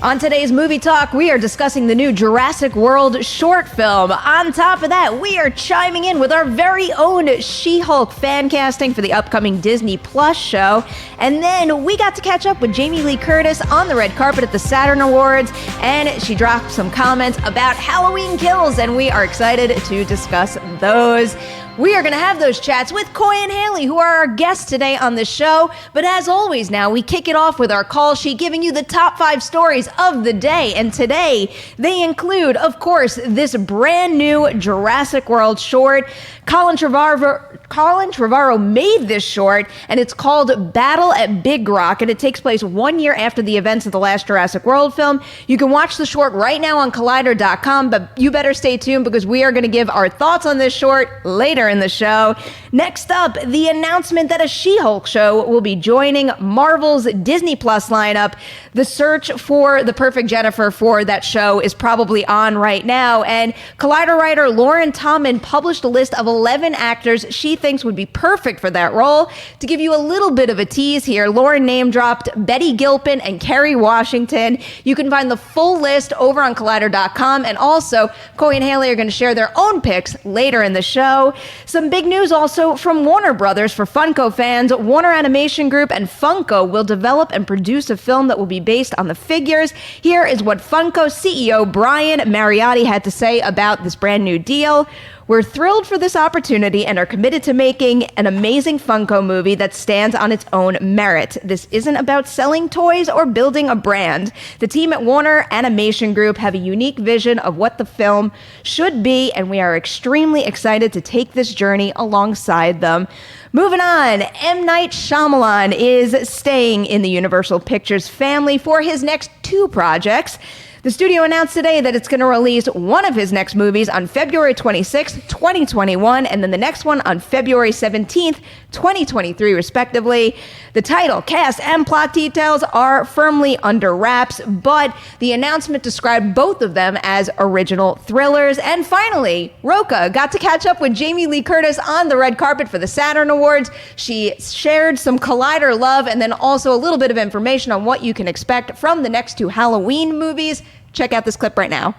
On today's Movie Talk, we are discussing the new Jurassic World short film. On top of that, we are chiming in with our very own She-Hulk fan casting for the upcoming Disney Plus show. And then we got to catch up with Jamie Lee Curtis on the red carpet at the Saturn Awards, and she dropped some comments about Halloween Kills, and we are excited to discuss those. We are going to have those chats with Coy and Haleigh, who are our guests today on the show. But as always now, we kick it off with our call sheet, giving you the top 5 stories of the day. And today, they include, of course, this brand new Jurassic World short. Colin Trevorrow made this short, and it's called Battle at Big Rock, and it takes place 1 year after the events of the last Jurassic World film. You can watch the short right now on Collider.com, but you better stay tuned because we are going to give our thoughts on this short later in the show. Next up, the announcement that a She-Hulk show will be joining Marvel's Disney Plus lineup. The search for the perfect Jennifer for that show is probably on right now, and Collider writer Lauren Tomlin published a list of 11 actors she thinks would be perfect for that role. To give you a little bit of a tease here, Lauren name-dropped Betty Gilpin and Kerry Washington. You can find the full list over on Collider.com, and also Coy and Haleigh are going to share their own picks later in the show. Some big news also from Warner Brothers for Funko fans. Warner Animation Group and Funko will develop and produce a film that will be based on the figures. Here is what Funko CEO Brian Mariotti had to say about this brand new deal. We're thrilled for this opportunity and are committed to making an amazing Funko movie that stands on its own merit. This isn't about selling toys or building a brand. The team at Warner Animation Group have a unique vision of what the film should be, and we are extremely excited to take this journey alongside them. Moving on, M. Night Shyamalan is staying in the Universal Pictures family for his next 2 projects. The studio announced today that it's going to release one of his next movies on February 26, 2021, and then the next one on February 17th, 2023, respectively. The title, cast, and plot details are firmly under wraps, but the announcement described both of them as original thrillers. And finally, Rocha got to catch up with Jamie Lee Curtis on the red carpet for the Saturn Awards. She shared some Collider love and then also a little bit of information on what you can expect from the next 2 Halloween movies. Check out this clip right now.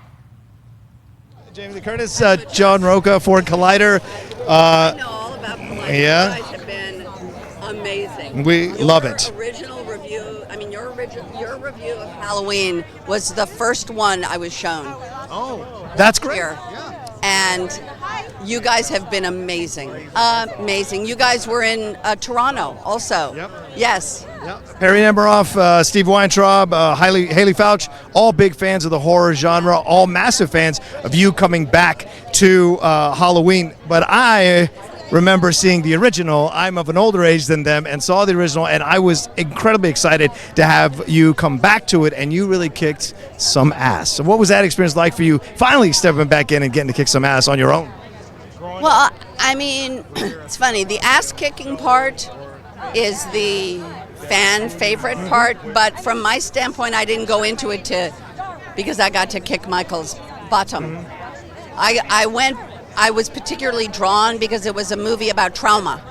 Jamie Lee Curtis, John Rocha for Collider. I know all about Collider. Yeah. You guys have been amazing. We love it. Original review. I mean, your review of Halloween was the first one I was shown. Oh, that's great. Here. And you guys have been amazing. Amazing. You guys were in Toronto also. Yep. Yes. Yep. Perri Nemiroff, Steve Weintraub, Haleigh Foutch, all big fans of the horror genre, all massive fans of you coming back to Halloween. But I remember seeing the original. I'm of an older age than them and saw the original, and I was incredibly excited to have you come back to it, and you really kicked some ass. So what was that experience like for you, finally stepping back in and getting to kick some ass on your own? Well, I mean, it's funny. The ass-kicking part is the fan favorite part, but from my standpoint, I didn't go into it because I got to kick Michael's bottom. I was particularly drawn because it was a movie about trauma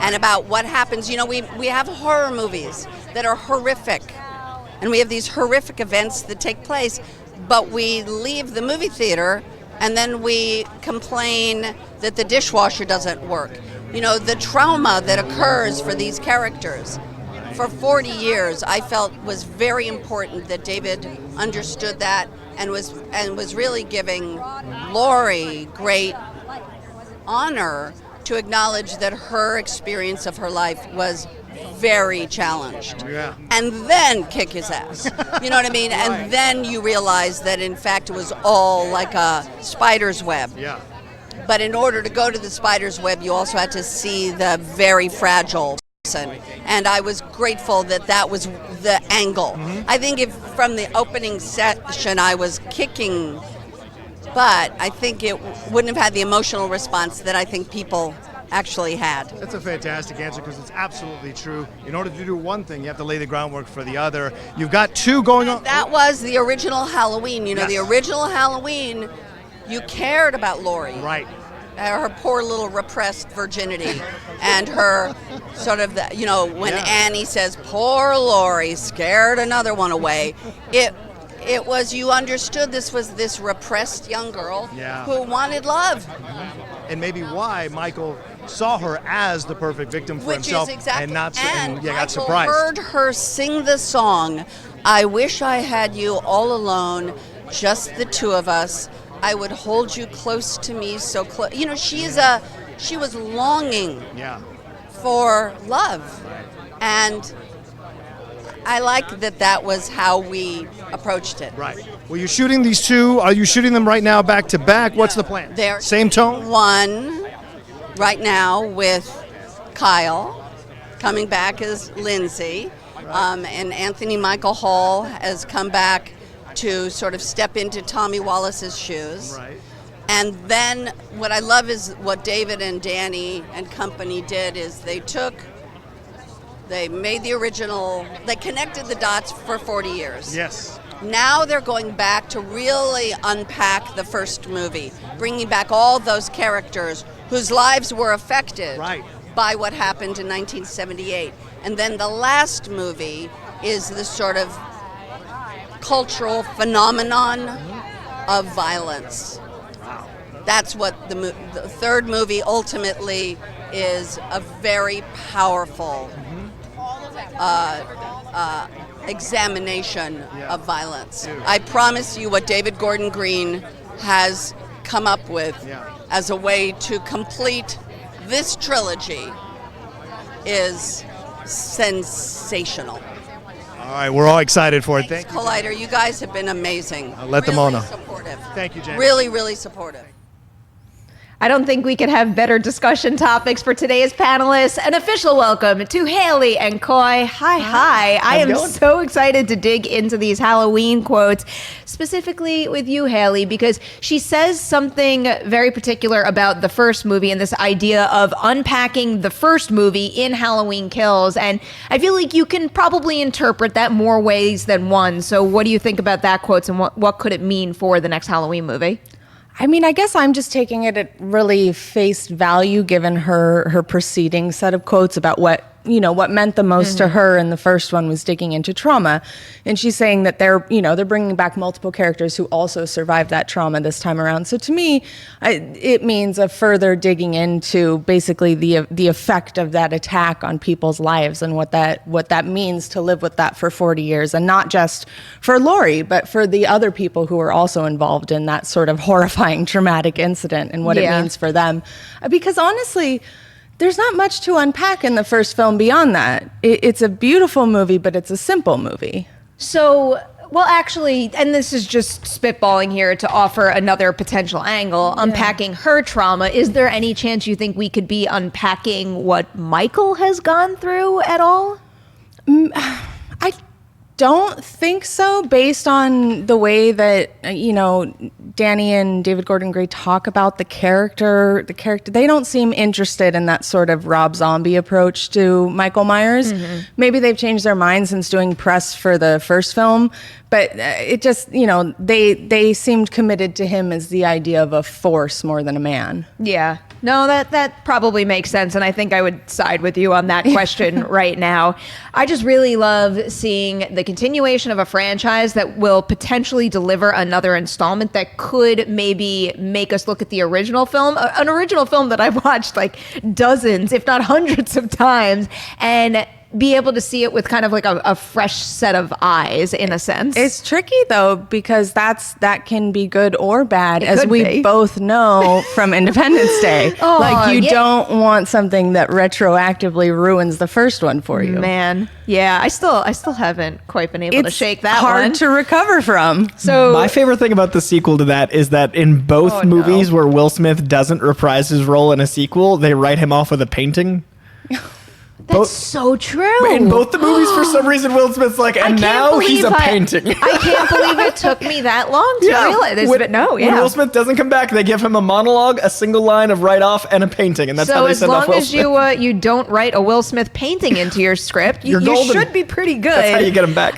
and about what happens. You know, we have horror movies that are horrific, and we have these horrific events that take place, but we leave the movie theater and then we complain that the dishwasher doesn't work. You know, the trauma that occurs for these characters. For 40 years, I felt was very important that David understood that and was really giving Laurie great honor to acknowledge that her experience of her life was very challenged. Yeah. And then kick his ass. You know what I mean? Right. And then you realize that in fact it was all like a spider's web. Yeah. But in order to go to the spider's web, you also had to see the very fragile person. And I was grateful that was the angle. Mm-hmm. I think if from the opening session I was kicking, but I think it wouldn't have had the emotional response that I think people actually had. That's a fantastic answer because it's absolutely true. In order to do one thing, you have to lay the groundwork for the other. You've got 2 going on. That was the original Halloween. You know, Yes. the original Halloween, you cared about Laurie. Right. Her poor little repressed virginity and her sort of, when Yeah. Annie says, poor Laurie scared another one away. it was, you understood this was this repressed young girl Yeah. who wanted love. And maybe why Michael saw her as the perfect victim for Which himself is exactly, and not and got Michael surprised. heard her sing the song, I wish I had you all alone, just the two of us. I would hold you close to me, so close. You know, she was longing Yeah. for love. And I like that was how we approached it. Right. Well, you're shooting these two. Are you shooting them right now back to back? What's the plan? They're Same tone? One right now with Kyle coming back as Lindsay, and Anthony Michael Hall has come back to sort of step into Tommy Wallace's shoes. Right. And then what I love is what David and Danny and company did is they made the original, they connected the dots for 40 years. Yes. Now they're going back to really unpack the first movie, bringing back all those characters whose lives were affected Right. by what happened in 1978. And then the last movie is the sort of cultural phenomenon of violence. That's what the third movie ultimately is, a very powerful examination of violence. I promise you what David Gordon Green has come up with as a way to complete this trilogy is sensational. All right, we're all excited for it. Thanks, Thank you. Collider. You guys have been amazing. I'll let them really all know. Supportive. Thank you, Jen. Really, really supportive. I don't think we could have better discussion topics for today's panelists. An official welcome to Haleigh and Coy. Hi. I am so excited to dig into these Halloween quotes, specifically with you, Haleigh, because she says something very particular about the first movie and this idea of unpacking the first movie in Halloween Kills. And I feel like you can probably interpret that more ways than one. So what do you think about that quote, and what could it mean for the next Halloween movie? I mean, I guess I'm just taking it at really face value, given her preceding set of quotes about what meant the most to her in the first one was digging into trauma. And she's saying that they're bringing back multiple characters who also survived that trauma this time around. So to me, it means a further digging into basically the effect of that attack on people's lives and what that means to live with that for 40 years. And not just for Laurie, but for the other people who are also involved in that sort of horrifying, traumatic incident and what it means for them. Because honestly, there's not much to unpack in the first film beyond that. It's a beautiful movie, but it's a simple movie. So, well, actually, and this is just spitballing here to offer another potential angle, unpacking her trauma. Is there any chance you think we could be unpacking what Michael has gone through at all? I don't think so, based on the way that Danny and David Gordon Green talk about the character. They don't seem interested in that sort of Rob Zombie approach to Michael Myers. Maybe they've changed their minds since doing press for the first film, but it just they seemed committed to him as the idea of a force more than a man. Yeah. No, that probably makes sense, and I think I would side with you on that question right now. I just really love seeing the continuation of a franchise that will potentially deliver another installment that could maybe make us look at the original film, an original film that I've watched like dozens, if not hundreds of times, and be able to see it with kind of like a fresh set of eyes, in a sense. It's tricky though, because that can be good or bad, as we both know from Independence Day. You don't want something that retroactively ruins the first one for you. Man, yeah, I still haven't quite been able to shake that one. It's hard to recover from. So my favorite thing about the sequel to that is that in both movies where Will Smith doesn't reprise his role in a sequel, they write him off with a painting. That's so true. In both the movies, for some reason, Will Smith's like, and now he's a painting. I can't believe it took me that long to realize this. When Will Smith doesn't come back, they give him a monologue, a single line of write-off, and a painting, and that's how they send off Will Smith. So as long as you don't write a Will Smith painting into your script, you should be pretty good. That's how you get him back.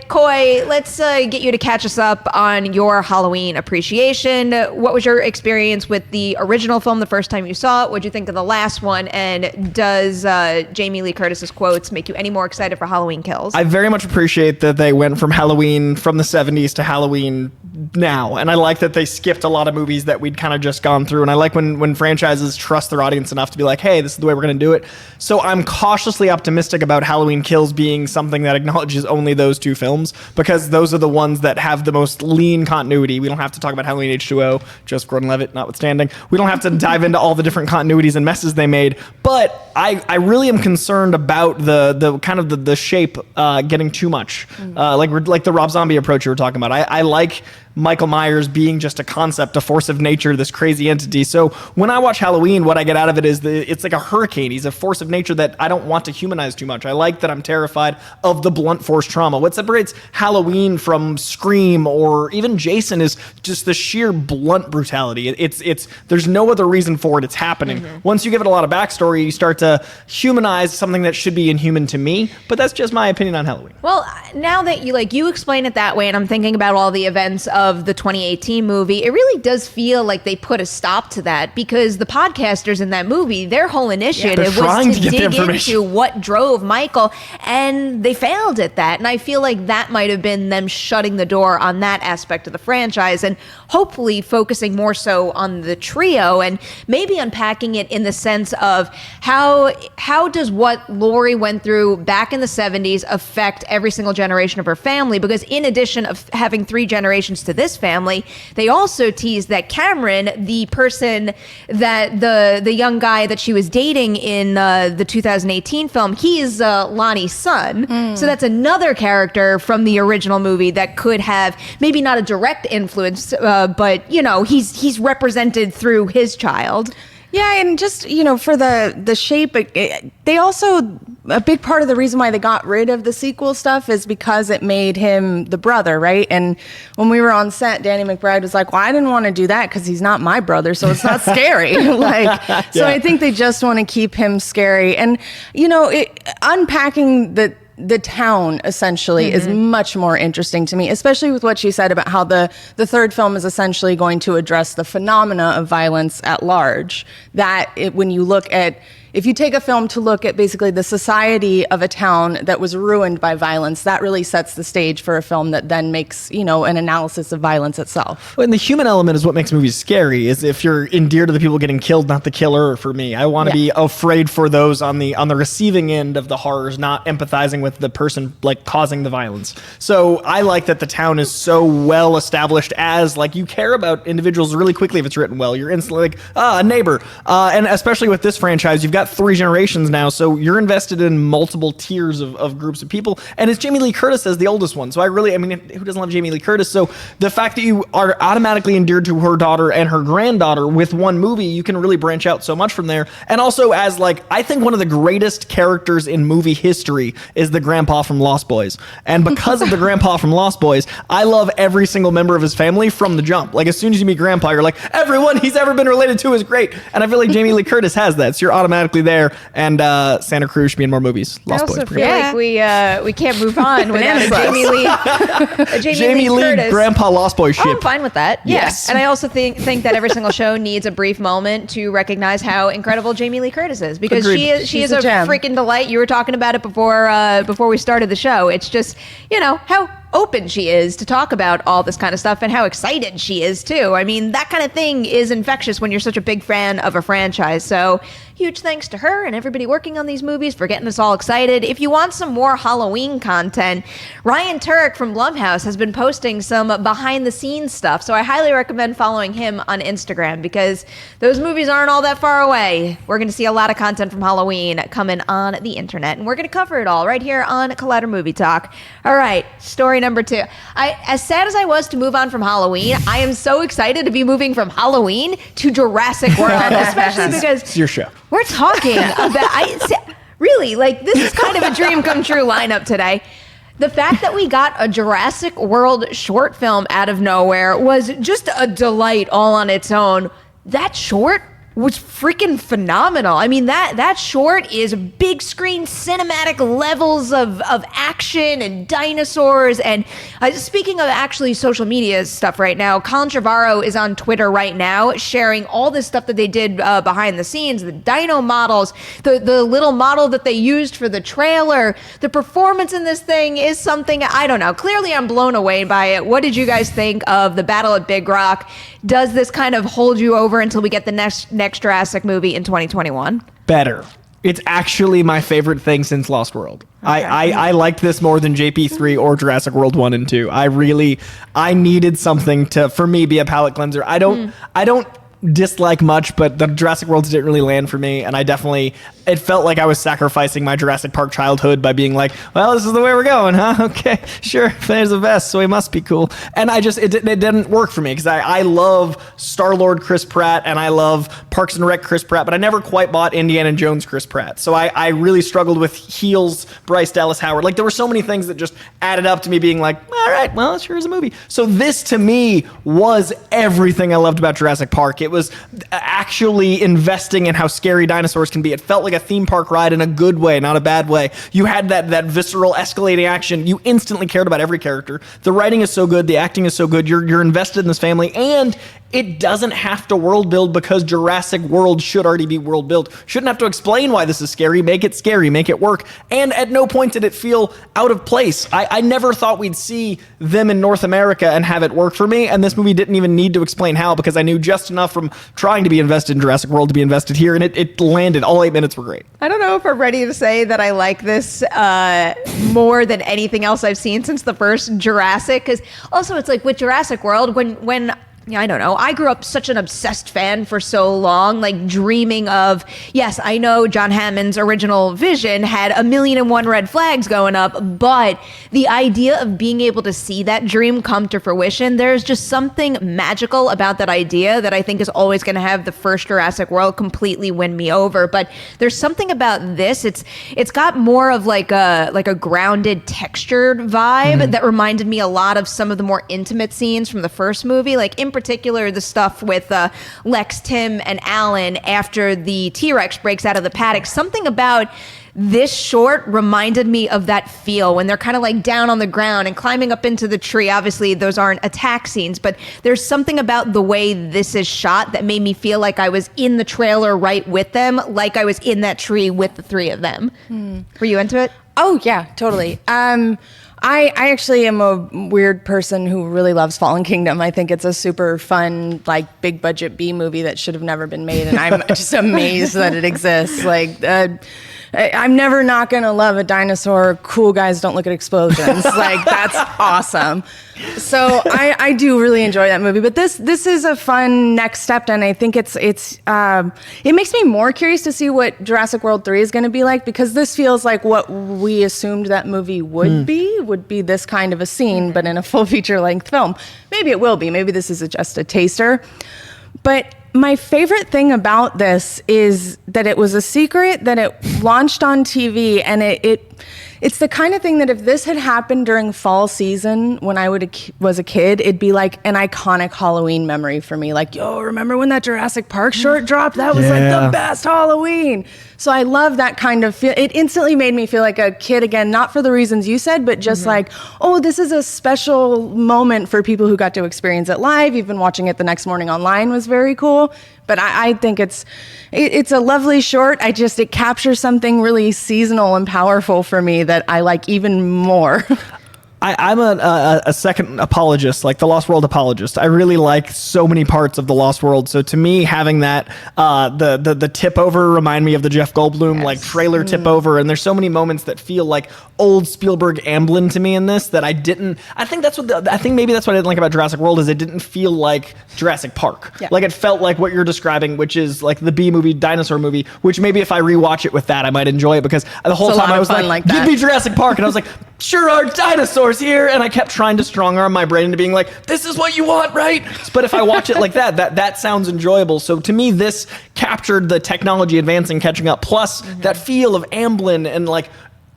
Coy, let's get you to catch us up on your Halloween appreciation. What was your experience with the original film the first time you saw it? What'd you think of the last one? And does Jamie Lee Curtis's quotes make you any more excited for Halloween Kills? I very much appreciate that they went from Halloween from the 70s to Halloween now. And I like that they skipped a lot of movies that we'd kind of just gone through. And I like when franchises trust their audience enough to be like, hey, this is the way we're going to do it. So I'm cautiously optimistic about Halloween Kills being something that acknowledges only those two films, because those are the ones that have the most lean continuity. We don't have to talk about Halloween H2O, Joseph Gordon-Levitt notwithstanding. We don't have to dive into all the different continuities and messes they made. But I really am concerned about the kind of the shape getting too much. Like the Rob Zombie approach you were talking about. I like Michael Myers being just a concept, a force of nature, this crazy entity. So when I watch Halloween, what I get out of it is it's like a hurricane. He's a force of nature that I don't want to humanize too much. I like that I'm terrified of the blunt force trauma. What separates Halloween from Scream or even Jason is just the sheer blunt brutality. It's there's no other reason for it. It's happening. Once you give it a lot of backstory, you start to humanize something that should be inhuman to me. But that's just my opinion on Halloween. Well, now that you explain it that way, and I'm thinking about all the events of the 2018 movie, it really does feel like they put a stop to that, because the podcasters in that movie, their whole initiative was to dig into what drove Michael, and they failed at that. And I feel like that might have been them shutting the door on that aspect of the franchise and hopefully focusing more so on the trio and maybe unpacking it in the sense of how does what Laurie went through back in the 70s affect every single generation of her family? Because in addition of having 3 generations to this family, they also teased that Cameron, the person that the young guy that she was dating in the 2018 film, he's Lonnie's son. So that's another character from the original movie that could have maybe not a direct influence, but he's represented through his child. Yeah, and just, for the shape, they also, a big part of the reason why they got rid of the sequel stuff is because it made him the brother, right? And when we were on set, Danny McBride was like, well, I didn't want to do that because he's not my brother, so it's not scary. So I think they just want to keep him scary. And, unpacking the town essentially is much more interesting to me, especially with what she said about how the third film is essentially going to address the phenomena of violence at large. When you look at, if you take a film to look at basically the society of a town that was ruined by violence, that really sets the stage for a film that then makes, an analysis of violence itself. And the human element is what makes movies scary, is if you're endeared to the people getting killed, not the killer. For me, I want to be afraid for those on the receiving end of the horrors, not empathizing with the person causing the violence. So I like that the town is so well established as you care about individuals really quickly if it's written well. You're instantly a neighbor. And especially with this franchise, you've got 3 generations now, so you're invested in multiple tiers of groups of people, and it's Jamie Lee Curtis as the oldest one. So who doesn't love Jamie Lee Curtis? So the fact that you are automatically endeared to her daughter and her granddaughter with one movie, you can really branch out so much from there. And also as I think one of the greatest characters in movie history is the grandpa from Lost Boys. And because of the grandpa from Lost Boys, I love every single member of his family from the jump. As soon as you meet grandpa, you're like, everyone he's ever been related to is great. And I feel like Jamie Lee Curtis has that. So you're automatically there. And Santa Cruz should be in more movies. Lost Boys. I also feel like we can't move on without a Jamie Lee Curtis. Grandpa Lost Boy ship. Oh, I'm fine with that. Yes. And I also think that every single show needs a brief moment to recognize how incredible Jamie Lee Curtis is, because she is a freaking delight. You were talking about it before we started the show. It's just, how open she is to talk about all this kind of stuff and how excited she is too. I mean, that kind of thing is infectious when you're such a big fan of a franchise. So huge thanks to her and everybody working on these movies for getting us all excited. If you want some more Halloween content, Ryan Turek from Blumhouse has been posting some behind the scenes stuff. So I highly recommend following him on Instagram, because those movies aren't all that far away. We're going to see a lot of content from Halloween coming on the internet, and we're going to cover it all right here on Collider Movie Talk. All right, story number 2. As sad as I was to move on from Halloween, I am so excited to be moving from Halloween to Jurassic World, especially because it's your show. We're talking about, really, this is kind of a dream come true lineup today. The fact that we got a Jurassic World short film out of nowhere was just a delight all on its own. That short was freaking phenomenal. I mean, that short is big screen cinematic levels of action and dinosaurs. And speaking of actually social media stuff right now, Colin Trevorrow is on Twitter right now sharing all this stuff that they did behind the scenes, the dino models, the little model that they used for the trailer. The performance in this thing is something, I don't know. Clearly, I'm blown away by it. What did you guys think of the Battle at Big Rock? Does this kind of hold you over until we get the next Jurassic movie in 2021? Better. It's actually my favorite thing since Lost World. Okay. I liked this more than JP3 or Jurassic World 1 and 2. I needed something to, for me, be a palate cleanser. I don't dislike much, but the Jurassic Worlds didn't really land for me, and it felt like I was sacrificing my Jurassic Park childhood by being like, well, this is the way we're going, huh? Okay, sure, there's a vest, so he must be cool. And it didn't work for me, because I love Star-Lord Chris Pratt, and I love Parks and Rec Chris Pratt, but I never quite bought Indiana Jones Chris Pratt. So I really struggled with Heels Bryce Dallas Howard. Like, there were so many things that just added up to me being like, all right, well, sure is a movie. So this, to me, was everything I loved about Jurassic Park. It was actually investing in how scary dinosaurs can be. It felt like a theme park ride in a good way, not a bad way. You had that visceral escalating action. You instantly cared about every character. The writing is so good. The acting is so good. You're invested in this family, and it doesn't have to world build, because Jurassic World should already be world built. Shouldn't have to explain why this is scary. Make it scary. Make it work. And at no point did it feel out of place. I never thought we'd see them in North America and have it work for me. And this movie didn't even need to explain how, because I knew just enough from trying to be invested in Jurassic World to be invested here. And it landed. All 8 minutes were great. I don't know if I'm ready to say that I like this more than anything else I've seen since the first Jurassic. Because also it's like with Jurassic World, when I don't know. I grew up such an obsessed fan for so long, like dreaming of, yes, I know John Hammond's original vision had 1,000,001 red flags going up, but the idea of being able to see that dream come to fruition, there's just something magical about that idea that I think is always going to have the first Jurassic World completely win me over. But there's something about this. It's got more of like a grounded, textured vibe that reminded me a lot of some of the more intimate scenes from the first movie, like in particular the stuff with Lex, Tim, and Alan after the T-Rex breaks out of the paddock. Something about this short reminded me of that feel when they're kind of like down on the ground and climbing up into the tree. Obviously, those aren't attack scenes, but there's something about the way this is shot that made me feel like I was in the trailer right with them, like I was in that tree with the three of them. Were you into it? Oh, yeah, totally. I actually am a weird person who really loves Fallen Kingdom. I think it's a super fun, like, big budget B movie that should have never been made, and I'm just amazed that it exists. Like, I'm never not gonna love a dinosaur. Cool guys don't look at explosions. Like, that's awesome. So I do really enjoy that movie. But this is a fun next step, and I think it makes me more curious to see what Jurassic World 3 is going to be like, because this feels like what we assumed that movie would be this kind of a scene, but in a full feature-length film. Maybe it will be. Maybe this is just a taster. But my favorite thing about this is that it was a secret, that it launched on TV, and it's the kind of thing that if this had happened during fall season when I was a kid, it'd be like an iconic Halloween memory for me. Like, yo, remember when that Jurassic Park short dropped? That was like the best Halloween. So I love that kind of feel. It instantly made me feel like a kid again, not for the reasons you said, but just like, oh, this is a special moment for people who got to experience it live. Even watching it the next morning online was very cool. But I think it's a lovely short. It captures something really seasonal and powerful for me that I like even more. I'm a second apologist, like the Lost World apologist. I really like so many parts of the Lost World. So to me, having that the tip over remind me of the Jeff Goldblum like trailer tip over, and there's so many moments that feel like old Spielberg Amblin to me in this that I think maybe that's what I didn't like about Jurassic World, is it didn't feel like Jurassic Park. Yeah. Like it felt like what you're describing, which is like the B movie, dinosaur movie, which maybe if I rewatch it with that, I might enjoy it, because the whole time I was like give me Jurassic Park, and I was like, sure are dinosaurs here, and I kept trying to strong arm my brain into being like, this is what you want, right? But if I watch it like that sounds enjoyable. So to me, this captured the technology advancing, catching up, plus that feel of Amblin, and like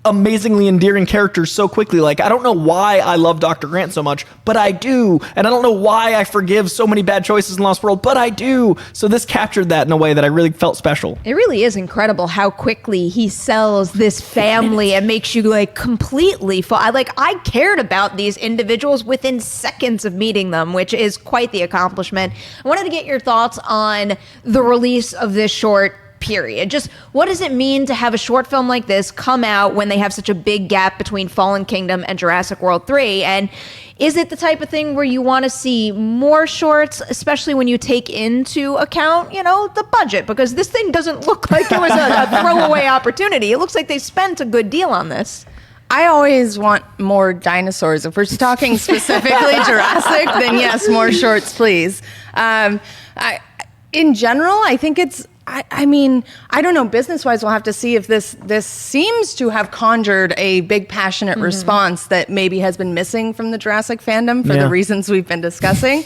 amazingly endearing characters so quickly. Like, I don't know why I love Dr. Grant so much, but I do. And I don't know why I forgive so many bad choices in Lost World, but I do. So this captured that in a way that I really felt special. It really is incredible how quickly he sells this family and makes you like completely fall. I cared about these individuals within seconds of meeting them, which is quite the accomplishment. I wanted to get your thoughts on the release of this short, period. Just what does it mean to have a short film like this come out when they have such a big gap between Fallen Kingdom and Jurassic World 3? And is it the type of thing where you want to see more shorts, especially when you take into account, the budget? Because this thing doesn't look like it was a throwaway opportunity. It looks like they spent a good deal on this. I always want more dinosaurs. If we're talking specifically Jurassic, then yes, more shorts, please. In general, I think it's, I mean, I don't know, business-wise, we'll have to see if this seems to have conjured a big, passionate response that maybe has been missing from the Jurassic fandom for the reasons we've been discussing.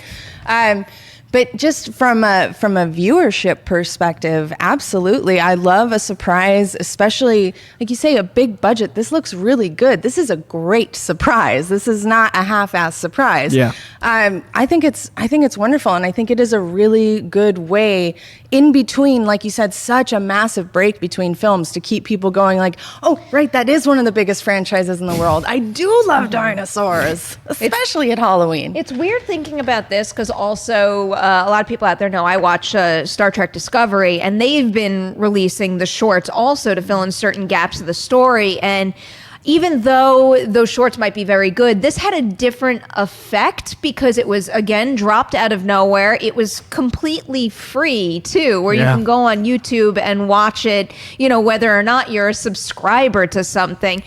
But just from a viewership perspective, absolutely. I love a surprise, especially, like you say, a big budget. This looks really good. This is a great surprise. This is not a half-assed surprise. Yeah. I think it's wonderful, and I think it is a really good way in between, like you said, such a massive break between films to keep people going like, oh, right, that is one of the biggest franchises in the world. I do love dinosaurs, especially at Halloween. It's weird thinking about this because also a lot of people out there know I watch Star Trek Discovery, and they've been releasing the shorts also to fill in certain gaps of the story. And even though those shorts might be very good, this had a different effect because it was, again, dropped out of nowhere. It was completely free, too, where you can go on YouTube and watch it, whether or not you're a subscriber to something.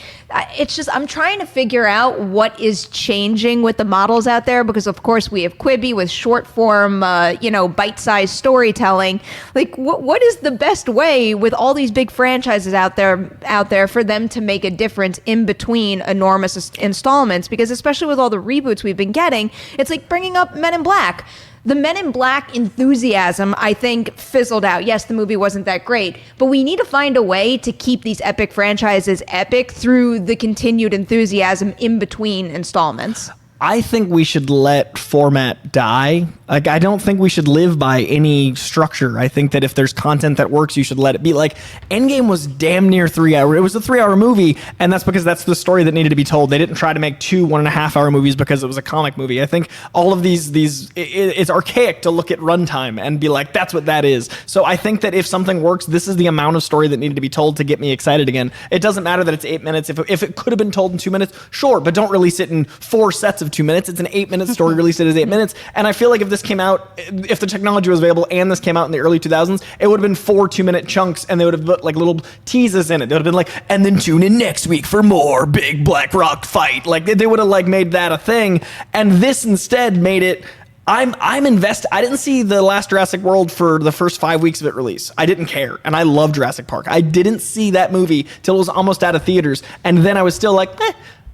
It's just, I'm trying to figure out what is changing with the models out there because, of course, we have Quibi with short form, bite-sized storytelling. Like, what is the best way with all these big franchises out there for them to make a difference in between enormous installments? Because especially with all the reboots we've been getting, it's like bringing up Men in Black. The Men in Black enthusiasm, I think, fizzled out. Yes, the movie wasn't that great, but we need to find a way to keep these epic franchises epic through the continued enthusiasm in between installments. I think we should let format die. Like, I don't think we should live by any structure. I think that if there's content that works, you should let it be. Like, Endgame was damn near 3 hours. It was a 3-hour movie, and that's because that's the story that needed to be told. They didn't try to make 2 1.5-hour movies because it was a comic movie. I think all of these it's archaic to look at runtime and be like, that's what that is. So I think that if something works, this is the amount of story that needed to be told to get me excited again. It doesn't matter that it's 8 minutes. If it could have been told in 2 minutes, sure, but don't release it in 4 sets of 2 minutes. It's an 8-minute story, release it as 8 minutes. And I feel like if this came out, if the technology was available and this came out in the early 2000s, it would have been 4 2-minute chunks, and they would have put like little teases in it. They would have been like, and then tune in next week for more big Black Rock fight. Like, they would have like made that a thing. And this instead made it, I'm invested. I didn't see the last Jurassic World for the first 5 weeks of its release. I didn't care, and I love Jurassic Park. I didn't see that movie till it was almost out of theaters, and then I was still like,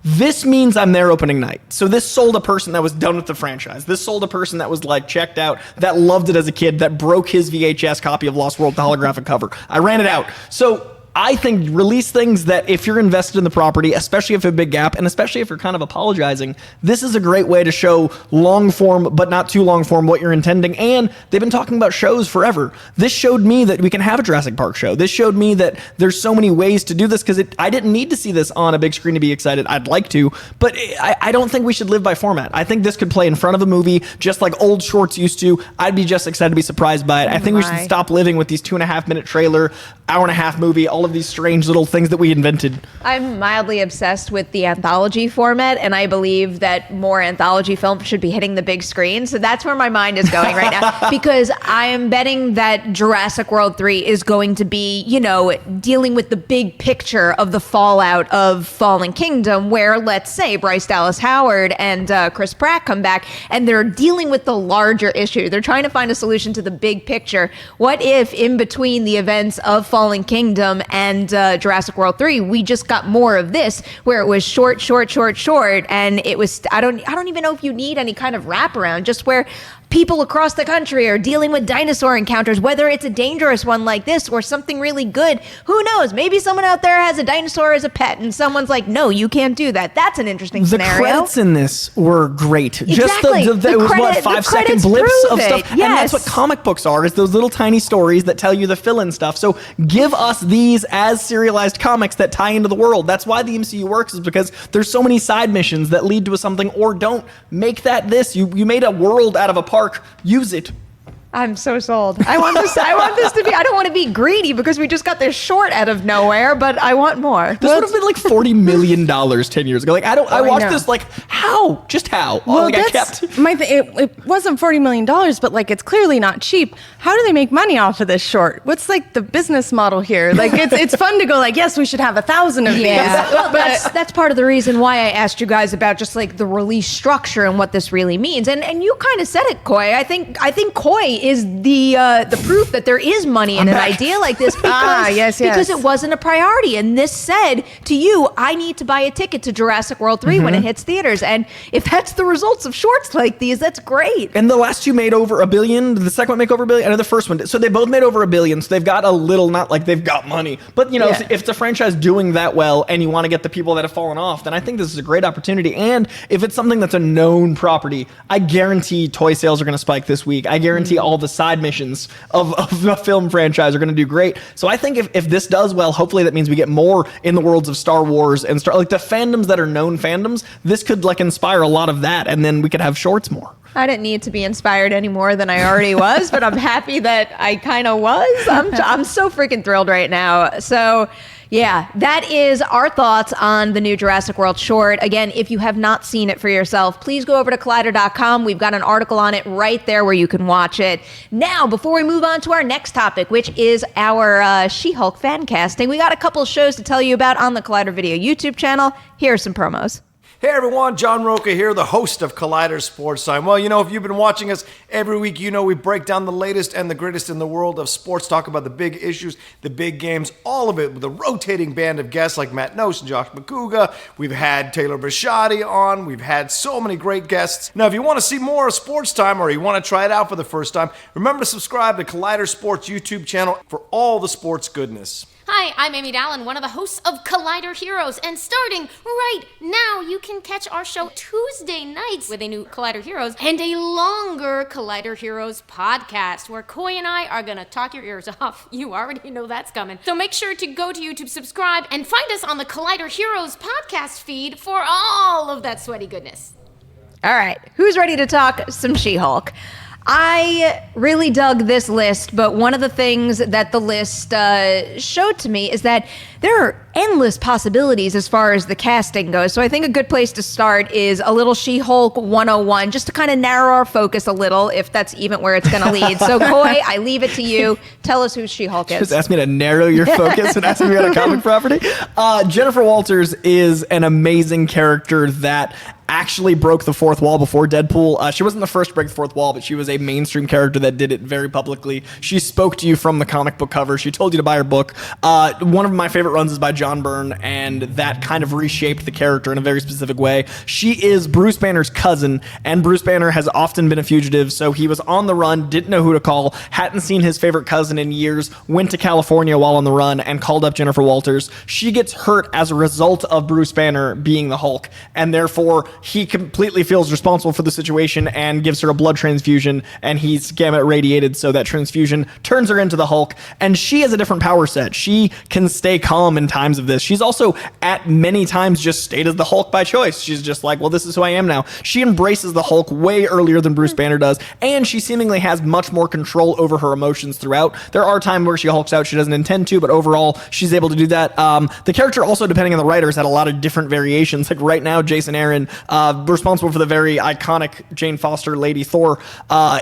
this means I'm there opening night. So this sold a person that was done with the franchise. This sold a person that was like checked out, that loved it as a kid, that broke his VHS copy of Lost World, the holographic cover. I ran it out. So I think release things that if you're invested in the property, especially if a big gap, and especially if you're kind of apologizing, this is a great way to show long form, but not too long form, what you're intending. And they've been talking about shows forever. This showed me that we can have a Jurassic Park show. This showed me that there's so many ways to do this because I didn't need to see this on a big screen to be excited. I'd like to, but I don't think we should live by format. I think this could play in front of a movie just like old shorts used to. I'd be just excited to be surprised by it. I think we should stop living with these 2.5-minute trailer, hour-and-a-half movie, all of these strange little things that we invented. I'm mildly obsessed with the anthology format, and I believe that more anthology films should be hitting the big screen. So that's where my mind is going right now, because I am betting that Jurassic World 3 is going to be, dealing with the big picture of the fallout of Fallen Kingdom, where, let's say, Bryce Dallas Howard and Chris Pratt come back, and they're dealing with the larger issue. They're trying to find a solution to the big picture. What if, in between the events of Fallen Kingdom and Jurassic World 3, we just got more of this, where it was short, and it was, I don't even know if you need any kind of wraparound, just where people across the country are dealing with dinosaur encounters, whether it's a dangerous one like this or something really good. Who knows? Maybe someone out there has a dinosaur as a pet and someone's like, no, you can't do that. That's an interesting scenario. The credits in this were great. Exactly. Just it was what, 5-second blips of stuff. Yes. And that's what comic books are, is those little tiny stories that tell you the fill-in stuff. So give us these as serialized comics that tie into the world. That's why the MCU works, is because there's so many side missions that lead to something or don't. Make that this. You made a world out of a park. Use it. I'm so sold. I want this to be, I don't want to be greedy because we just got this short out of nowhere, but I want more. This would have been like $40 million 10 years ago. Like, I watched this like, how? Just how? Well, like, that's it wasn't $40 million, but like, it's clearly not cheap. How do they make money off of this short? What's like the business model here? Like, it's fun to go like, yes, we should have 1,000 of these. Well, that's part of the reason why I asked you guys about just like the release structure and what this really means. And you kind of said it, Coy. I think Coy is the proof that there is money in an idea like this because it wasn't a priority. And this said to you, I need to buy a ticket to Jurassic World 3 when it hits theaters. And if that's the results of shorts like these, that's great. And the last two made over $1 billion. Did the second one make over $1 billion? I know the first one did. So they both made over $1 billion. So they've got a little, not like they've got money, but you know, if the franchise doing that well and you want to get the people that have fallen off, then I think this is a great opportunity. And if it's something that's a known property, I guarantee toy sales are going to spike this week. I guarantee all the side missions of a film franchise are going to do great. So I think if this does well, hopefully that means we get more in the worlds of Star Wars and like the fandoms that are known fandoms. This could like inspire a lot of that, and then we could have shorts more. I didn't need to be inspired any more than I already was, but I'm happy that I kind of was. I'm so freaking thrilled right now. So yeah, that is our thoughts on the new Jurassic World short. Again, if you have not seen it for yourself, please go over to Collider.com. We've got an article on it right there where you can watch it. Now, before we move on to our next topic, which is our She-Hulk fan casting, we got a couple of shows to tell you about on the Collider Video YouTube channel. Here are some promos. Hey everyone, John Roca here, the host of Collider Sports Time. Well, you know, if you've been watching us every week, you know we break down the latest and the greatest in the world of sports, talk about the big issues, the big games, all of it with a rotating band of guests like Matt Nose and Josh McCouga. We've had Taylor Bisciotti on. We've had so many great guests. Now, if you want to see more of Sports Time or you want to try it out for the first time, remember to subscribe to Collider Sports YouTube channel for all the sports goodness. Hi, I'm Amy Dallin, one of the hosts of Collider Heroes, and starting right now, you can catch our show Tuesday nights with a new Collider Heroes and a longer Collider Heroes podcast, where Coy and I are gonna talk your ears off. You already know that's coming. So make sure to go to YouTube, subscribe, and find us on the Collider Heroes podcast feed for all of that sweaty goodness. All right, who's ready to talk some She-Hulk? I really dug this list, but one of the things that the list showed to me is that there are endless possibilities as far as the casting goes. So I think a good place to start is a little She-Hulk 101, just to kind of narrow our focus a little, if that's even where it's going to lead. So, Coy, I leave it to you. Tell us who She-Hulk is. Just ask me to narrow your focus and ask me about a comic property. Jennifer Walters is an amazing character that actually broke the fourth wall before Deadpool. She wasn't the first to break the fourth wall, but she was a mainstream character that did it very publicly. She spoke to you from the comic book cover. She told you to buy her book. One of my favorite runs is by John Byrne, and that kind of reshaped the character in a very specific way. She is Bruce Banner's cousin, and Bruce Banner has often been a fugitive, so he was on the run, didn't know who to call, hadn't seen his favorite cousin in years, went to California while on the run, and called up Jennifer Walters. She gets hurt as a result of Bruce Banner being the Hulk, and therefore he completely feels responsible for the situation and gives her a blood transfusion, and he's gamma irradiated, so that transfusion turns her into the Hulk. And she has a different power set. She can stay calm in times of this. She's also at many times just stayed as the Hulk by choice. She's just like, well, this is who I am now. She embraces the Hulk way earlier than Bruce Banner does, and she seemingly has much more control over her emotions throughout. There are times where she Hulks out she doesn't intend to, but overall she's able to do that. The character also, depending on the writers, had a lot of different variations. Like right now, Jason Aaron, responsible for the very iconic Jane Foster Lady Thor,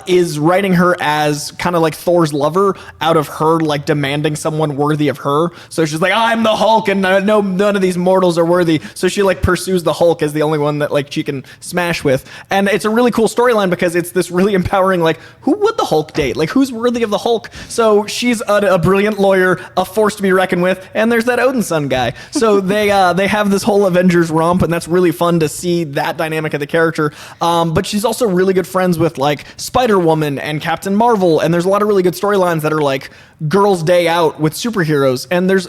is writing her as kind of like Thor's lover out of her like demanding someone worthy of her. So she's like, I'm the Hulk, and no, none of these mortals are worthy. So she like pursues the Hulk as the only one that like she can smash with. And it's a really cool storyline because it's this really empowering, like, who would the Hulk date? Like, who's worthy of the Hulk? So she's a brilliant lawyer, a force to be reckoned with, and there's that Odinson guy. So they have this whole Avengers romp, and that's really fun to see that dynamic of the character. But she's also really good friends with like Spider-Woman and Captain Marvel, and there's a lot of really good storylines that are like girls' day out with superheroes. And there's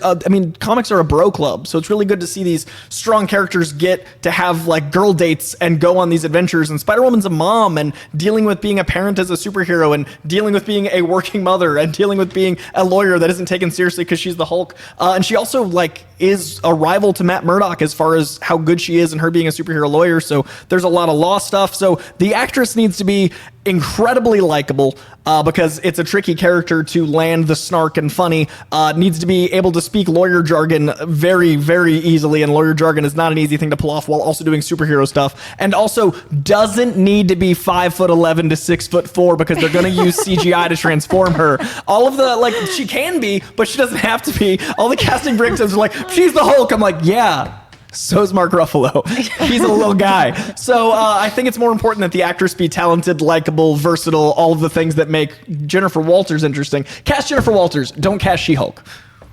comics are a bro club, so it's really good to see these strong characters get to have like girl dates and go on these adventures. And Spider-Woman's a mom and dealing with being a parent as a superhero, and dealing with being a working mother, and dealing with being a lawyer that isn't taken seriously because she's the Hulk. And she also like is a rival to Matt Murdock as far as how good she is and her being a superhero lawyer. So there's a lot of law stuff. So the actress needs to be incredibly likable because it's a tricky character to land the snark and funny. Needs to be able to speak lawyer jargon very, very easily, and lawyer jargon is not an easy thing to pull off while also doing superhero stuff. And also doesn't need to be 5'11" to 6'4" because they're going to use CGI to transform her. All of the, like, she can be, but she doesn't have to be. All the casting breakdowns are like, she's the Hulk. I'm like, yeah. So's Mark Ruffalo. He's a little guy. So I think it's more important that the actress be talented, likable, versatile, all of the things that make Jennifer Walters interesting. Cast Jennifer Walters. Don't cast She-Hulk.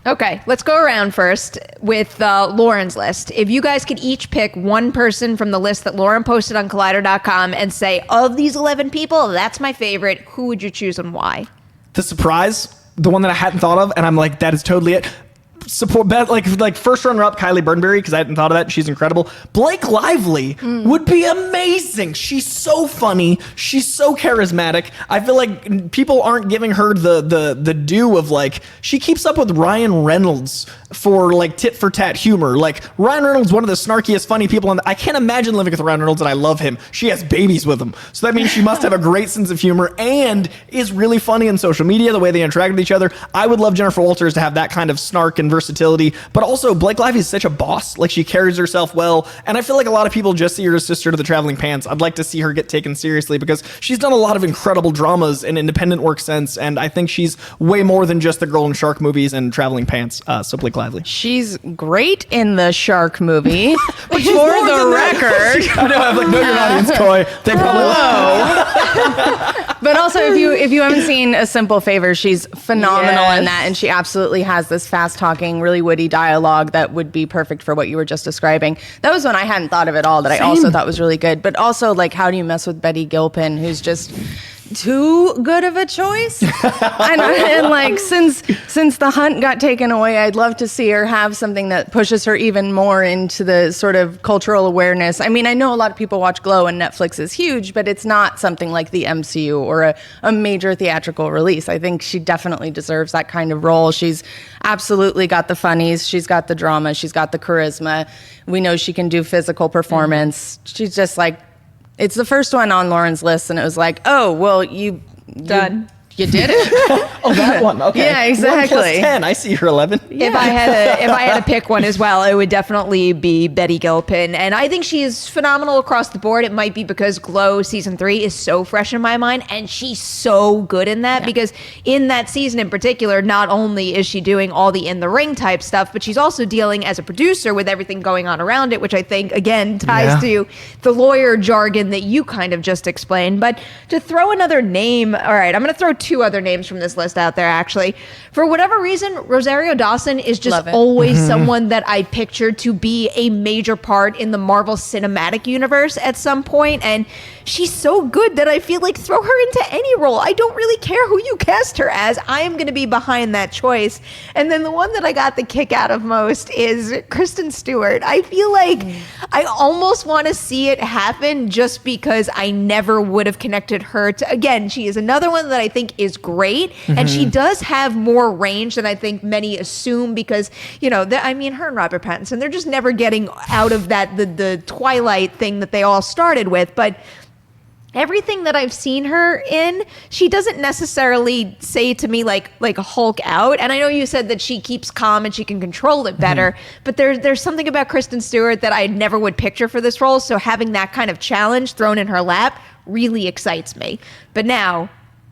Okay, let's go around first with Lauren's list. If you guys could each pick one person from the list that Lauren posted on Collider.com and say, of these 11 people, that's my favorite, who would you choose and why? The surprise, the one that I hadn't thought of, and I'm like, that is totally it. Support like first runner up Kylie Burnberry, because I hadn't thought of that. She's incredible. Blake Lively would be amazing. She's so funny. She's so charismatic. I feel like people aren't giving her the due of, like, she keeps up with Ryan Reynolds for like tit for tat humor. Like, Ryan Reynolds, one of the snarkiest funny people on I can't imagine living with Ryan Reynolds, and I love him. She has babies with him, so that means she must have a great sense of humor and is really funny in social media, the way they interact with each other. I would love Jennifer Walters to have that kind of snark and versatility, but also Blake Lively is such a boss. Like, she carries herself well, and I feel like a lot of people just see her as sister to the Traveling Pants. I'd like to see her get taken seriously because she's done a lot of incredible dramas in independent work since, and I think she's way more than just the girl in Shark movies and Traveling Pants. So Blake Lively. She's great in the Shark movie. For the record, I know, I'm like, know your audience, Coy. They probably But also, if you haven't seen A Simple Favor, she's phenomenal in that, and she absolutely has this fast-talking, really witty dialogue that would be perfect for what you were just describing. That was one I hadn't thought of at all, that I also thought was really good. But also, like, how do you mess with Betty Gilpin, who's just too good of a choice? and like, since The Hunt got taken away, I'd love to see her have something that pushes her even more into the sort of cultural awareness. I mean, I know a lot of people watch Glow and Netflix is huge, but it's not something like the MCU or a major theatrical release. I think she definitely deserves that kind of role. She's absolutely got the funnies, she's got the drama, she's got the charisma. We know she can do physical performance. She's just like, it's the first one on Lauren's list, and it was like, oh, well, you did it. Oh, that one. Okay. Yeah, exactly. 1 + 10. I see her 11. Yeah. If I had to pick one as well, it would definitely be Betty Gilpin, and I think she is phenomenal across the board. It might be because Glow season 3 is so fresh in my mind, and she's so good in that because in that season in particular, not only is she doing all the in the ring type stuff, but she's also dealing as a producer with everything going on around it, which I think again ties to the lawyer jargon that you kind of just explained. But to throw another name, all right, I'm going to throw 2 other names from this list out there, actually. For whatever reason, Rosario Dawson is just always someone that I pictured to be a major part in the Marvel Cinematic Universe at some point, and she's so good that I feel like throw her into any role. I don't really care who you cast her as. I am going to be behind that choice. And then the one that I got the kick out of most is Kristen Stewart. I feel like I almost want to see it happen just because I never would have connected her to, again, she is another one that I think is great, and she does have more range than I think many assume because, you know, I mean, her and Robert Pattinson, they're just never getting out of that, the Twilight thing that they all started with, but everything that I've seen her in, she doesn't necessarily say to me like Hulk out. And I know you said that she keeps calm and she can control it better, but there's something about Kristen Stewart that I never would picture for this role. So having that kind of challenge thrown in her lap really excites me. But now,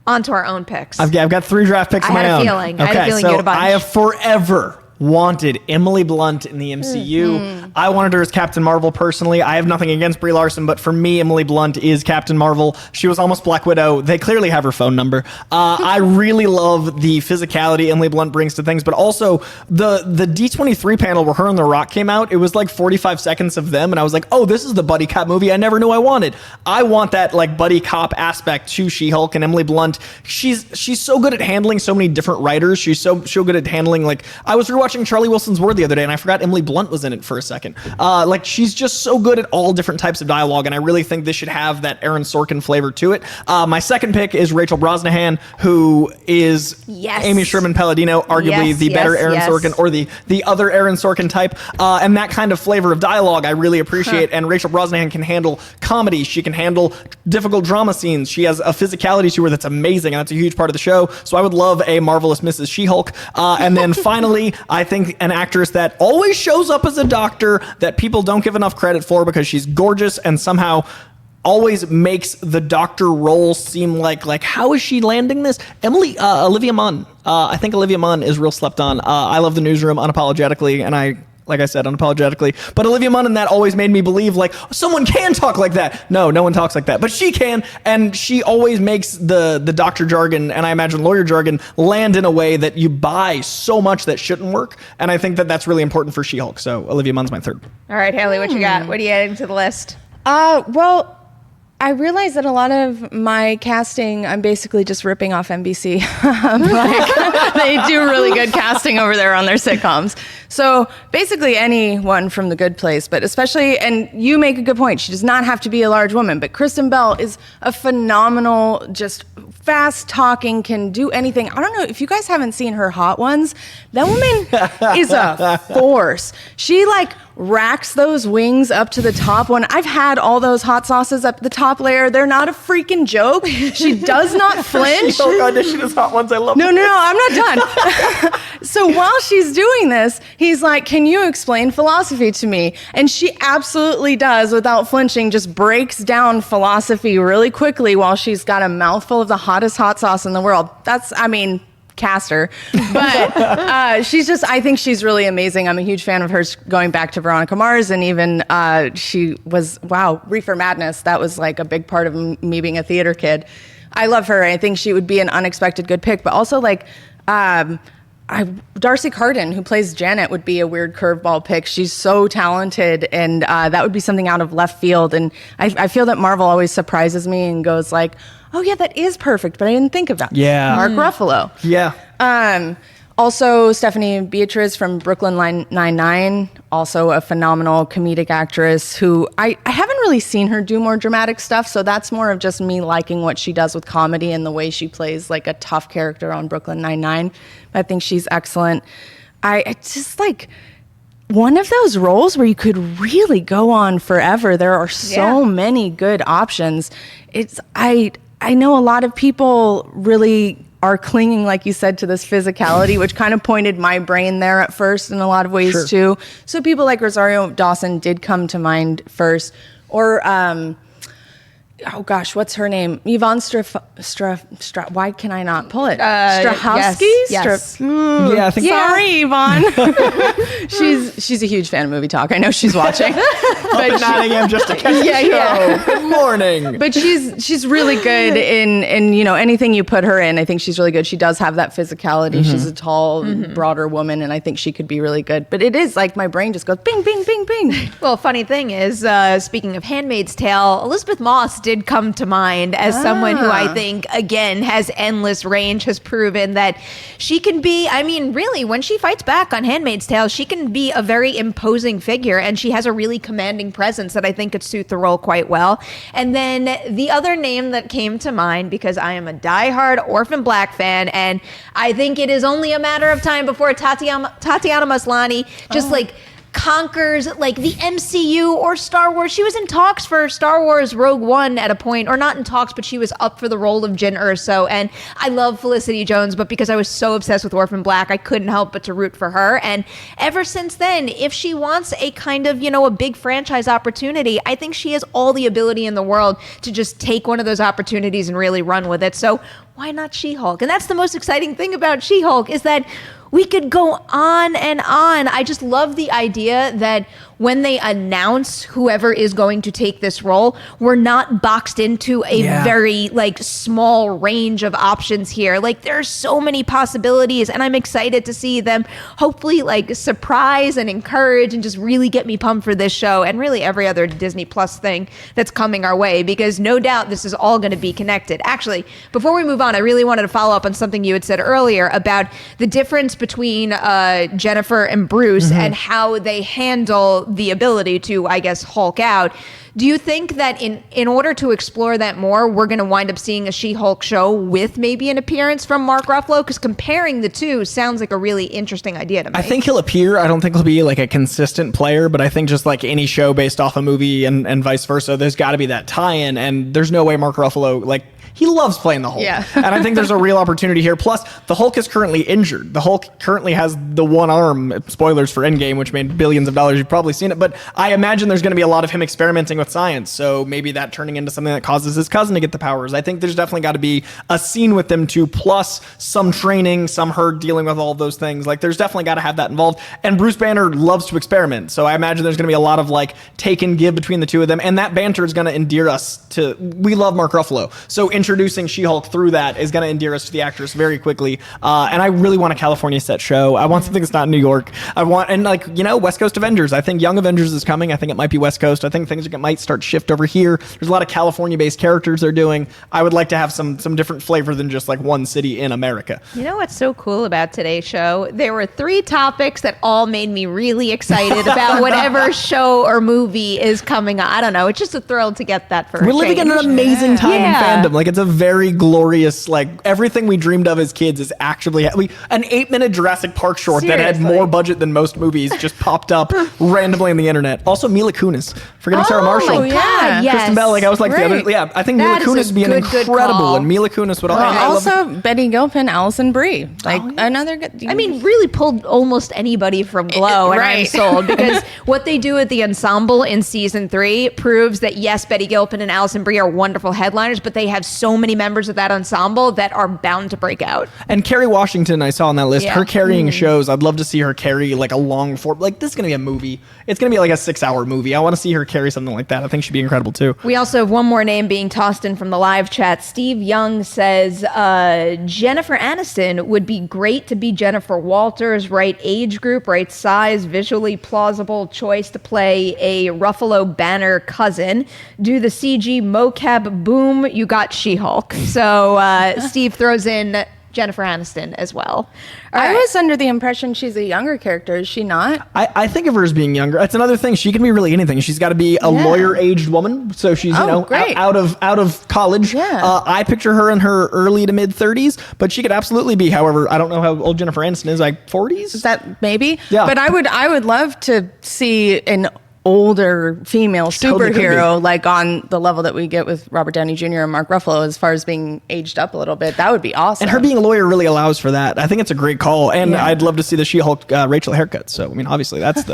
on to our own picks. I've got 3 draft picks of my own. I had a feeling you had a bunch. I have forever wanted Emily Blunt in the MCU. I wanted her as Captain Marvel personally. I have nothing against Brie Larson, but for me, Emily Blunt is Captain Marvel. She was almost Black Widow. They clearly have her phone number. I really love the physicality Emily Blunt brings to things, but also the D23 panel where her and The Rock came out, it was like 45 seconds of them, and I was like, oh, this is the buddy cop movie I never knew I wanted. I want that like buddy cop aspect to She-Hulk, and Emily Blunt, she's so good at handling so many different writers. She's so good at handling, like, I was rewatching Charlie Wilson's Word the other day, and I forgot Emily Blunt was in it for a second. Like, she's just so good at all different types of dialogue, and I really think this should have that Aaron Sorkin flavor to it. My second pick is Rachel Brosnahan, who is Amy Sherman-Palladino, arguably the better Aaron Sorkin, or the other Aaron Sorkin type, and that kind of flavor of dialogue I really appreciate. And Rachel Brosnahan can handle comedy. She can handle difficult drama scenes. She has a physicality to her that's amazing, and that's a huge part of the show. So I would love a Marvelous Mrs. She-Hulk. And then finally, I think an actress that always shows up as a doctor that people don't give enough credit for because she's gorgeous and somehow always makes the doctor role seem like how is she landing this? Olivia Munn. I think Olivia Munn is real slept on. I love The Newsroom unapologetically, and like I said, unapologetically. But Olivia Munn in that always made me believe, like, someone can talk like that. No one talks like that. But she can, and she always makes the doctor jargon, and I imagine lawyer jargon, land in a way that you buy so much that shouldn't work. And I think that that's really important for She-Hulk. So Olivia Munn's my third. All right, Haleigh, what you got? What are you adding to the list? Well, I realize that a lot of my casting, I'm basically just ripping off NBC. They do really good casting over there on their sitcoms. So basically anyone from The Good Place, but especially, and you make a good point, she does not have to be a large woman, but Kristen Bell is a phenomenal, just fast talking, can do anything. I don't know if you guys haven't seen her Hot Ones. That woman is a force. She like racks those wings up to the top one. I've had all those hot sauces up the top layer. They're not a freaking joke. She does not flinch. She-Hulk audition is Hot Ones. I love No, I'm not done. So while she's doing this, he's like, can you explain philosophy to me? And she absolutely does without flinching, just breaks down philosophy really quickly while she's got a mouthful of the hottest hot sauce in the world. Cast her. But she's just, I think she's really amazing. I'm a huge fan of hers going back to Veronica Mars, and even she was, Reefer Madness. That was like a big part of me being a theater kid. I love her. I think she would be an unexpected good pick, but also like Darcy Carden, who plays Janet, would be a weird curveball pick. She's so talented, and that would be something out of left field. And I feel that Marvel always surprises me and goes like, oh yeah, that is perfect, but I didn't think of that. Yeah. Mark Ruffalo. Yeah. Also, Stephanie Beatriz from Brooklyn Nine-Nine, also a phenomenal comedic actress who I haven't really seen her do more dramatic stuff, so that's more of just me liking what she does with comedy and the way she plays like a tough character on Brooklyn Nine-Nine. I think she's excellent. It's just like one of those roles where you could really go on forever. There are so many good options. I know a lot of people really are clinging, like you said, to this physicality, which kind of pointed my brain there at first in a lot of ways too. So people like Rosario Dawson did come to mind first. Or, oh gosh, what's her name? Yvonne why can I not pull it? Strahovski? Yes. Yeah, I think Sorry, Yvonne. she's a huge fan of Movie Talk. I know she's watching. But 9 a.m. just to catch the show. Yeah. Good morning. But she's really good in anything you put her in. I think she's really good. She does have that physicality. Mm-hmm. She's a tall, broader woman, and I think she could be really good. But it is like my brain just goes bing, bing, bing, bing. Well, funny thing is, speaking of Handmaid's Tale, Elizabeth Moss did come to mind as someone who I think, again, has endless range, has proven that she can be, really, when she fights back on Handmaid's Tale, she can be a very imposing figure, and she has a really commanding presence that I think could suit the role quite well. And then the other name that came to mind, because I am a diehard Orphan Black fan, and I think it is only a matter of time before Tatiana Maslany just conquers like the MCU or Star Wars. She was in talks for Star Wars Rogue One at a point, or not in talks, but she was up for the role of Jyn Erso. And I love Felicity Jones, but because I was so obsessed with Orphan Black, I couldn't help but to root for her. And ever since then, if she wants a kind of, a big franchise opportunity, I think she has all the ability in the world to just take one of those opportunities and really run with it. So why not She-Hulk? And that's the most exciting thing about She-Hulk, is that We could go on and on. I just love the idea that when they announce whoever is going to take this role, we're not boxed into a very like small range of options here. Like there are so many possibilities, and I'm excited to see them hopefully like surprise and encourage and just really get me pumped for this show and really every other Disney Plus thing that's coming our way, because no doubt this is all going to be connected. Actually, before we move on, I really wanted to follow up on something you had said earlier about the difference between Jennifer and Bruce and how they handle the ability to, I guess, Hulk out. Do you think that in order to explore that more, we're going to wind up seeing a She-Hulk show with maybe an appearance from Mark Ruffalo? Because comparing the two sounds like a really interesting idea to me. I think he'll appear. I don't think he'll be like a consistent player, but I think just like any show based off a movie and vice versa, there's got to be that tie-in, and there's no way Mark Ruffalo, like, he loves playing the Hulk. Yeah. And I think there's a real opportunity here. Plus, the Hulk is currently injured. The Hulk currently has the one arm, spoilers for Endgame, which made billions of dollars. You've probably seen it. But I imagine there's going to be a lot of him experimenting with science. So maybe that turning into something that causes his cousin to get the powers. I think there's definitely got to be a scene with them two, plus some training, some her dealing with all of those things. Like, there's definitely got to have that involved. And Bruce Banner loves to experiment. So I imagine there's going to be a lot of like take and give between the two of them. And that banter is going to endear us to, we love Mark Ruffalo. So introducing She-Hulk through that is going to endear us to the actress very quickly. And I really want a California set show. I want something that's not in New York. I want, and like, you know, West Coast Avengers. I think Young Avengers is coming. I think it might be West Coast. I think things might start shift over here. There's a lot of California-based characters they're doing. I would like to have some different flavor than just like one city in America. You know what's so cool about today's show? There were 3 topics that all made me really excited about whatever show or movie is coming on. I don't know. It's just a thrill to get that for We're living in an amazing time in fandom. Like, it's a very glorious, like, everything we dreamed of as kids is actually an 8-minute Jurassic Park short that had more budget than most movies just popped up randomly on the internet. Also, Mila Kunis, forgetting Sarah Marshall. Oh my God, yes. Kristen Bell, like, I was like, I think Mila Kunis would be an incredible, and Mila Kunis would also Betty Gilpin, Allison Brie, like another good. I mean, really pulled almost anybody from Glow, and I'm sold, because what they do at the ensemble in season 3 proves that yes, Betty Gilpin and Allison Brie are wonderful headliners, but they have so many members of that ensemble that are bound to break out. And Kerry Washington, I saw on that list, her carrying shows. I'd love to see her carry like a long form. Like, this is going to be a movie. It's going to be like a 6-hour movie. I want to see her carry something like that. I think she'd be incredible too. We also have one more name being tossed in from the live chat. Steve Young says Jennifer Aniston would be great to be Jennifer Walters. Right age group, right size, visually plausible choice to play a Ruffalo Banner cousin. Do the CG mocap, boom, you got She-Hulk. So Steve throws in Jennifer Aniston as well. I was under the impression she's a younger character. Is she not? I think of her as being younger. That's another thing. She can be really anything. She's got to be a lawyer-aged woman, so she's out of college. Yeah. I picture her in her early to mid 30s, but she could absolutely be. However, I don't know how old Jennifer Aniston is. Like 40s? Is that maybe? Yeah. But I would love to see an older female superhero, like on the level that we get with Robert Downey Jr. and Mark Ruffalo, as far as being aged up a little bit. That would be awesome. And her being a lawyer really allows for that. I think it's a great call. And I'd love to see the She-Hulk Rachel haircut. So, I mean, obviously, that's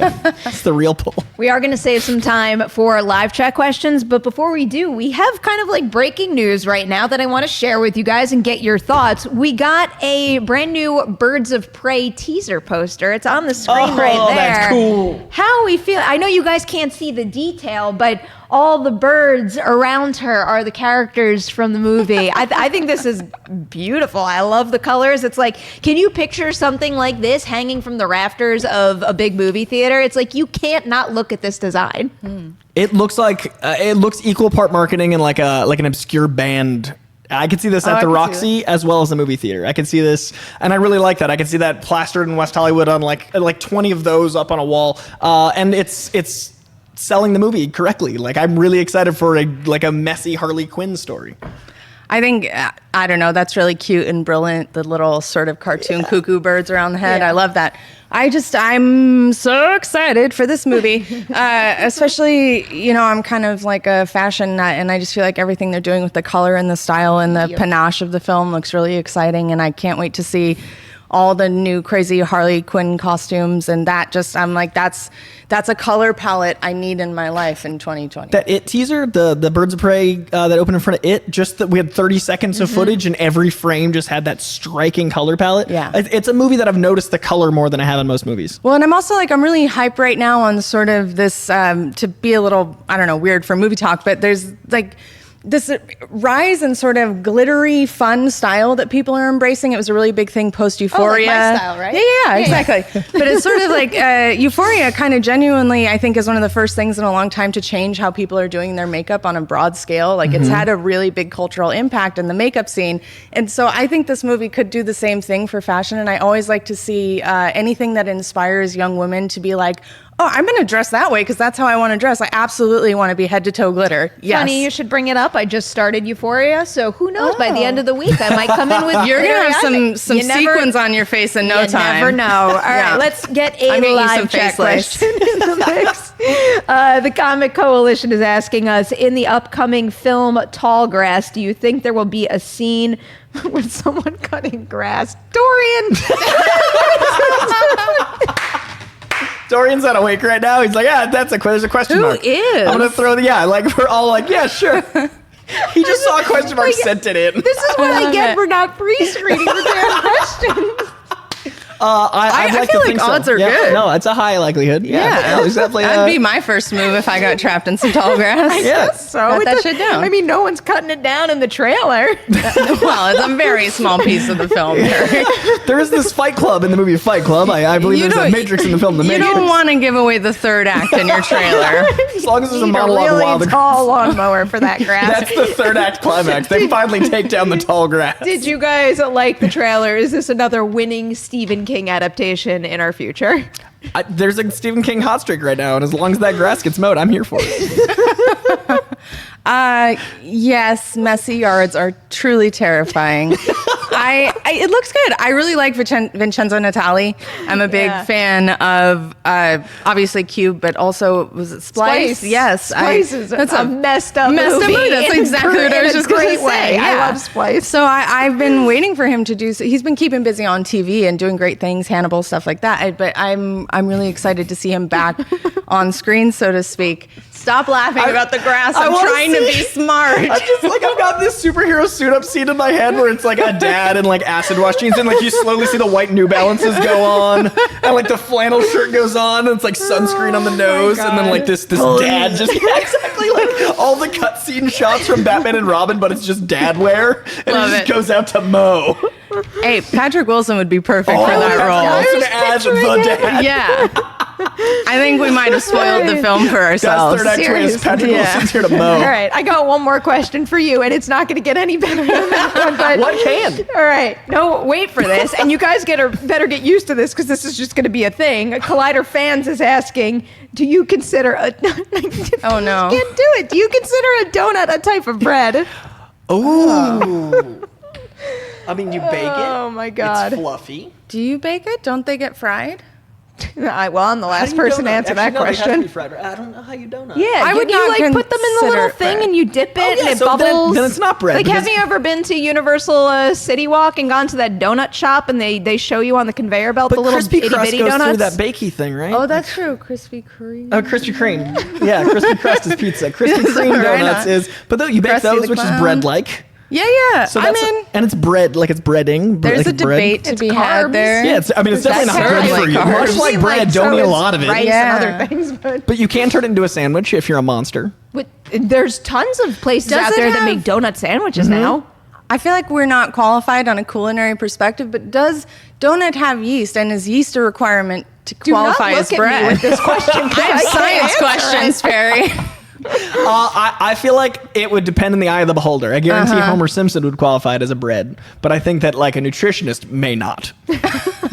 the real pull. We are going to save some time for live chat questions. But before we do, we have kind of like breaking news right now that I want to share with you guys and get your thoughts. We got a brand new Birds of Prey teaser poster. It's on the screen right there. That's cool. How we feel. I know you guys can't see the detail, but all the birds around her are the characters from the movie. I think this is beautiful. I love the colors. It's like, can you picture something like this hanging from the rafters of a big movie theater? It's like, you can't not look at this design. It looks like it looks equal part marketing and like an obscure band. I could see this at the Roxy as well as the movie theater. I could see this, and I really like that. I could see that plastered in West Hollywood on like 20 of those up on a wall, and it's selling the movie correctly. Like, I'm really excited for a messy Harley Quinn story. I think, I don't know, that's really cute and brilliant. The little sort of cartoon cuckoo birds around the head. I love that. I'm so excited for this movie. Especially, you know, I'm kind of like a fashion nut, and I just feel like everything they're doing with the color and the style and the panache of the film looks really exciting, and I can't wait to see all the new crazy Harley Quinn costumes, and that just, I'm like, that's a color palette I need in my life in 2020. That It teaser, the Birds of Prey that opened in front of It, just that we had 30 seconds of footage and every frame just had that striking color palette. Yeah. It's a movie that I've noticed the color more than I have in most movies. Well, and I'm also like, I'm really hype right now on sort of this, to be a little, I don't know, weird for movie talk, but there's like this rise in sort of glittery, fun style that people are embracing. It was a really big thing post Euphoria. Oh, like my style, right? Yeah, exactly. But it's sort of like Euphoria kind of genuinely, I think, is one of the first things in a long time to change how people are doing their makeup on a broad scale. Like it's had a really big cultural impact in the makeup scene. And so I think this movie could do the same thing for fashion. And I always like to see anything that inspires young women to be like, oh, I'm going to dress that way because that's how I want to dress. I absolutely want to be head to toe glitter. Yes. Funny, you should bring it up. I just started Euphoria, so who knows? By the end of the week, I might come in with You're glitter. going to have some sequins on your face in no time. You never know. All right, let's get a live chat question in the mix. The Comic Coalition is asking us, in the upcoming film Tall Grass, do you think there will be a scene with someone cutting grass? Dorian! Dorian's not awake right now. He's like, yeah, there's a question mark. Who is? I'm going to throw like, we're all like, yeah, sure. He just saw a question mark, sent it in. This is what I get for not pre-screening the damn questions. I feel like odds are good. No, it's a high likelihood. Yeah. Exactly. That'd be my first move if I got trapped in some tall grass. Yeah. So Cut that shit down. I mean, no one's cutting it down in the trailer. Well, it's a very small piece of the film. There is this Fight Club in the movie Fight Club. I believe there's a Matrix in the film The You Matrix. don't want to give away the third act in your trailer. As long as there's a Need monologue really while the tall lawnmower for that grass. That's the third act climax. They finally take down the tall grass. Did you guys like the trailer? Is this another winning Stephen King adaptation in our future? There's a Stephen King hot streak right now, and as long as that grass gets mowed, I'm here for it. Yes, messy yards are truly terrifying. It looks good. I really like Vincenzo Natali. I'm a big fan of obviously Cube, but also was it Splice? Yes, Splice is a messed up movie. That's exactly what I was just going to say. Yeah. I love Splice. So I've been waiting for him to do. So he's been keeping busy on TV and doing great things, Hannibal, stuff like that. But I'm really excited to see him back on screen, so to speak. Stop laughing about the grass. I'm trying to be smart. I'm just like, I've got this superhero suit up scene in my head where it's like a dad in like acid wash jeans, and like you slowly see the white New Balances go on, and like the flannel shirt goes on, and it's like sunscreen on the nose, and then like this dad just exactly like all the cutscene shots from Batman and Robin, but it's just dad wear, and Love it just it. goes out to mow. Hey, Patrick Wilson would be perfect for that role. As the dad. Yeah. I think we might have spoiled the film for God's ourselves. third act twist. Patrick Yeah. Wilson's here to mow. All right, I got one more question for you, and it's not going to get any better than that one. But What can? All right, no, wait for this, and you guys better get used to this because this is just going to be a thing. Collider Fans is asking, do you consider a? Oh no! Can't do it. Do you consider a donut a type of bread? Ooh. I mean, you bake it. Oh my God. It's fluffy. Do you bake it? Don't they get fried? I'm the last person to answer that question. I don't know how you donut. Yeah, I would you not like put them in the consider little it thing bread. and you dip it and it so bubbles. then it's not bread, Like, because- have you ever been to Universal City Walk and gone to that donut shop and they show you on the conveyor belt But the little crispy itty crust bitty goes donuts? through that bakey thing, right? Oh, that's true. Krispy Kreme. Oh, Krispy Kreme. Yeah, crispy crust is pizza. Krispy Kreme Right donuts on. is, but though you bake Krusty those, the which is Clown. bread-like. Yeah. So I that's mean, and it's bread, like it's breading. there's like a it's bread. debate to It's be carbs. had there. Yeah, it's definitely not That's good for really you. carbs. Much like I mean, bread, so don't eat a is lot of it. Rice Yeah. and other things, But you can turn it into a sandwich if you're a monster. but there's tons of places Does out it there that have- make donut sandwiches now. I feel like we're not qualified on a culinary perspective, but does donut have yeast, and is yeast a requirement to Do not qualify look as at bread? me with this question. I have science questions, Perry. I feel like it would depend in the eye of the beholder. I guarantee Homer Simpson would qualify it as a bread, but I think that like a nutritionist may not.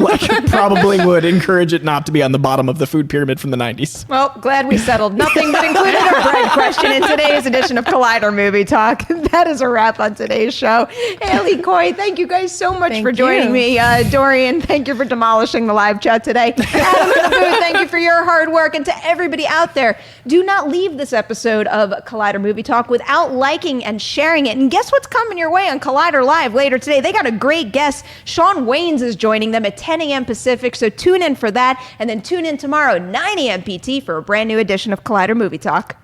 like probably would encourage it not to be on the bottom of the food pyramid from the 90s. Well, glad we settled nothing but included our bread question in today's edition of Collider Movie Talk. That is a wrap on today's show. Haleigh, Coy, thank you guys so much for joining me. Dorian, thank you for demolishing the live chat today. Adam in the booth, thank you for your hard work. And to everybody out there, do not leave this episode of Collider Movie Talk without liking and sharing it. And guess what's coming your way on Collider Live later today? They got a great guest. Shawn Waynes is joining them at 10 a.m. Pacific, so tune in for that. And then tune in tomorrow, 9 a.m. PT, for a brand new edition of Collider Movie Talk.